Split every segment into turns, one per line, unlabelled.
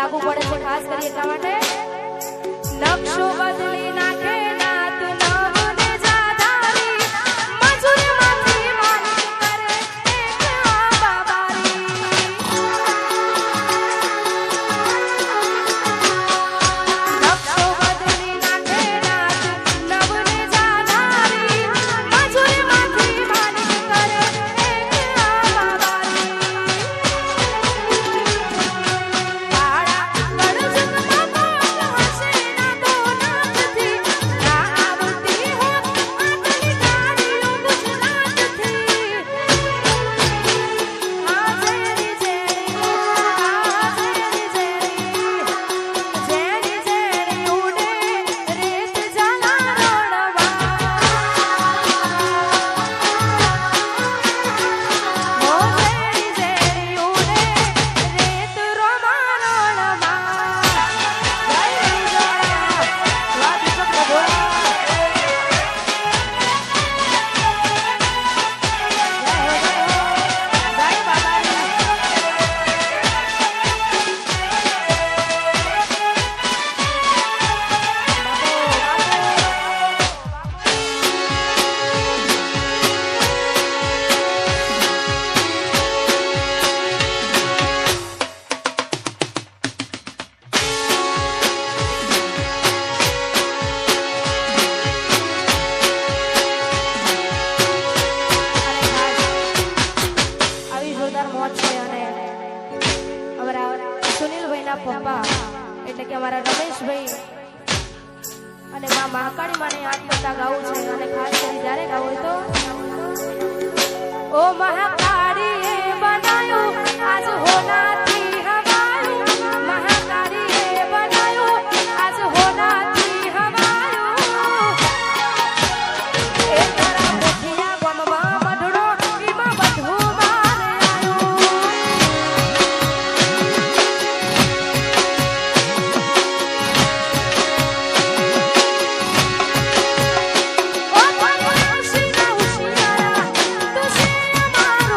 લાગુ પડે છે ખાસ કરી એટલા માટે નકશો બદલી નાખે નાત નવને જાધારી મજૂરીમાંથી માલિક કરે એક બાબારી નકશો બદલી નાખે નાત નવને જાધારી મજૂરીમાંથી માલિક કરે એક બાબારી કાળા કળજુગમાં કોણ હશે ના તો નાચથી ના આવતી હોત આટલી ગાડીઓ ગુજરાતથી આ ઝેરી ઝેરી ઉડે રેત જલા રોડવા હો ઝેરી ઝેરી ઉડે રેત રોમા રોડવા જય વિજયા વાદી શબ્દ બોલા જય બાબારી આવી જોરદાર મોજ છે અને અમારા સુનિલભાઈના પપ્પા એટલે કે અમારા રમેશભાઈ અને મા મહાકાળી માને યાદ કરતા ગાવું છે અને ખાસ કરી જ્યારે ગાવું હોય તો ઓ મહાકાળીએ બનાયું આજ હોનાથી હવાયું મહાકાળીએ બનાયું આજ હોનાથી હવાયું એ તારા મુઠિયા ગમવા મઢડો ઈમાં બધું બહાર આવ્યું ઓ ભાઈ ઉશિયારા તું છે અમારો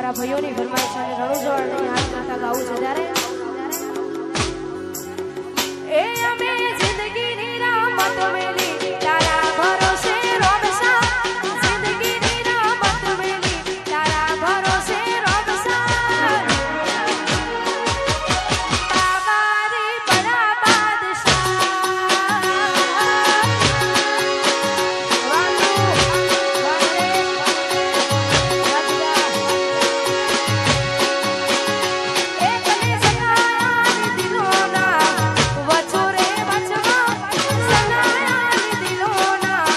અમારા ભાઈઓની ફરમાઈશ અને રણુજોળને યાદ કરતા ગાવું છે ત્યારે એ અમે જિંદગીની રામત મેલી તારા ભરોસે રોબસા જિંદગીની રામત મેલી તારા ભરોસે રોબસા બાબા રે બડા બાદશાહ વાલુ વાલે એ કને સનાયા દિલોના વચોરે વચમાં સનાયા દિલોના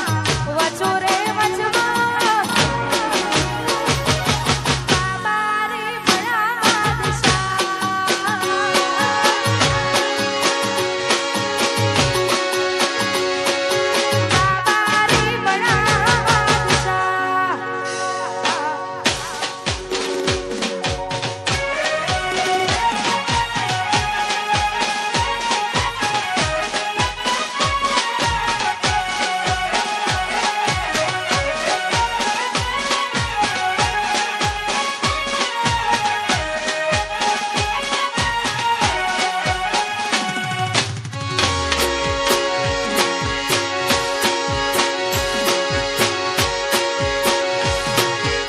વચોરે વચમાં બાબા રે બડા બાદશાહ બાબા રે બડા બાદશાહ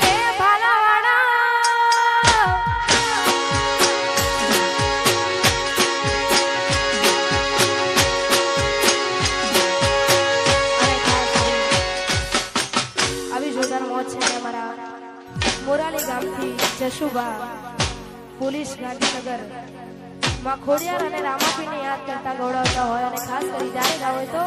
એ ભાલાવાડા અને ખાસ આવી જોરદાર મોજ છે કે અમારા મોરાલી ગામથી જશુબા પોલીસ ગાંધીનગર માં ખોડિયાર અને રામાપીને યાદ કરતા ગૌરવતા હોય અને ખાસ કરી જ્યારે ગાવ હોય તો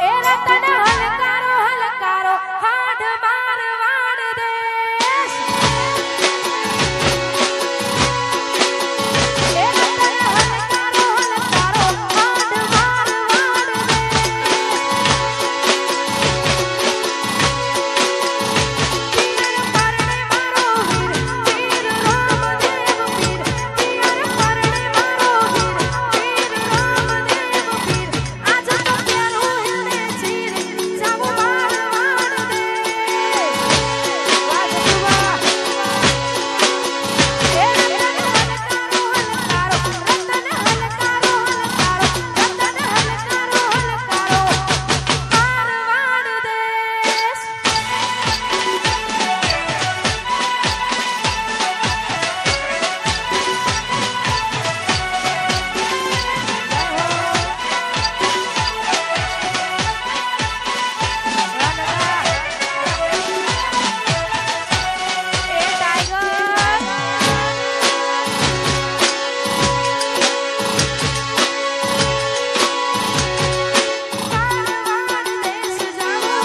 એ રતન હલકારો હલકારો હાડ માર વાડ દેશ એ રતન હલકારો હલકારો હાડ માર વાડ દેશ પિયર પરણે મારો વીર વીર રામદેવ વીર પિયર પરણે મારો વીર વીર રામદેવ વીર આજ તો પ્યારો હિને ચીર જાવ માર વાડ દે રાજુવા એ રતન હલકારો હલકારો રતન હલકારો હલકારો રતન હલકારો હલકારો માર વાડ દેશ એ ટાઈગર મારવાડ દેશ જાવો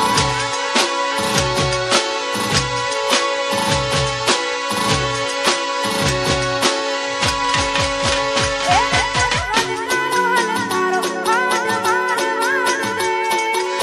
એ રતન હલકારો હલકારો હાડ માર વાડ દે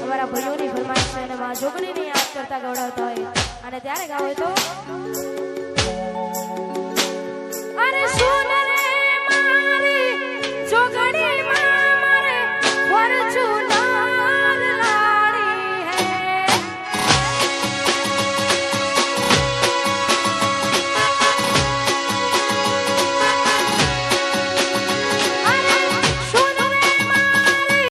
અમારા ભાઈઓની ફરમાઈશ છે અને માં જોગણીને યાદ કરતા ગવડાવતા હોય અને ત્યારે ગાવ હોય તો